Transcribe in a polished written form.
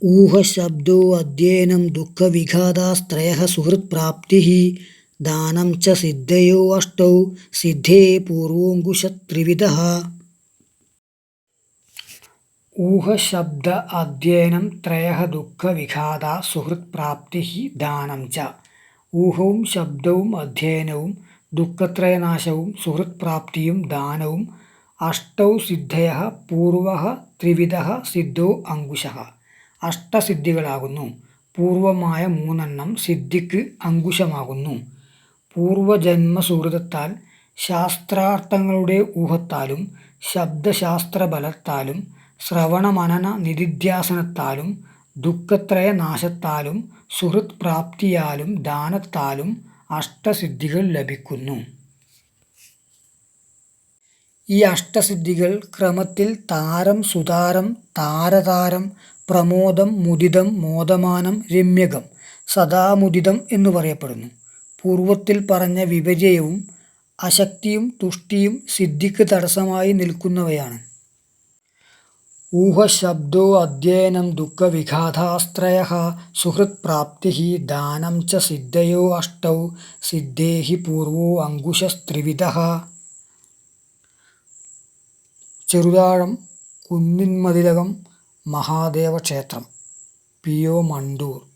ഊഹശബ്ദോ അധ്യയനം ദുഃഖവിഘാതാസ്ത്രയഃ സുഹൃത്പ്രാപ്തിഃ ദാനം ച സിദ്ധയോ അഷ്ടൗ സിദ്ധേ പൂർവോങ്കുശത്രിവിധഃ. ഊഹശബ്ദ അധ്യയനം ത്രയഃ ദുഃഖവിഘാതാ സുഹൃത്പ്രാപ്തിഃ ദാനം ച. ഊഹവും ശബ്ദവും അധ്യയനവും ദുഃഖത്രയനാശവും സുഹൃത്പ്രാപ്തിയും ദാനവും അഷ്ടൗ സിദ്ധയഃ പൂർവഃ ത്രിവിധഃ സിദ്ധോ അങ്കുശഃ. അഷ്ടസിദ്ധികളാകുന്നു. പൂർവമായ മൂന്നെണ്ണം സിദ്ധിക്ക് അങ്കുശമാകുന്നു. പൂർവജന്മസുകൃതത്താൽ ശാസ്ത്രാർത്ഥങ്ങളുടെ ഊഹത്താലും ശബ്ദശാസ്ത്രബലത്താലും ശ്രവണമനന നിധിധ്യാസനത്താലും ദുഃഖത്രയനാശത്താലും സുഹൃത് പ്രാപ്തിയാലും ദാനത്താലും അഷ്ടസിദ്ധികൾ ലഭിക്കുന്നു. ഈ അഷ്ടസിദ്ധികൾ ക്രമത്തിൽ താരം, സുതാരം, താരതാരം, പ്രമോദം, മുദിതം, മോദമാനം, രമ്യകം, സദാമുദിതം എന്നു പറയപ്പെടുന്നു. പൂർവത്തിൽ പറഞ്ഞ വിപര്യവും അശക്തിയും തുഷ്ടിയും സിദ്ധിക്ക് തടസ്സമായി നിൽക്കുന്നവയാണ്. ഊഹശബ്ദോ അധ്യയനം ദുഃഖവിഘാതാസ്ത്രയഃ സുഹൃത്പ്രാപ്തിഃ ദാനം ച സിദ്ധയോ അഷ്ടൗ സിദ്ധേ പൂർവോ അങ്കുശസ്ത്രിവിധഃ. ചെറുതാഴം കുന്നിന്മതിലകം മഹാദേവ ക്ഷേത്രം, പി.ഒ. മണ്ടൂർ.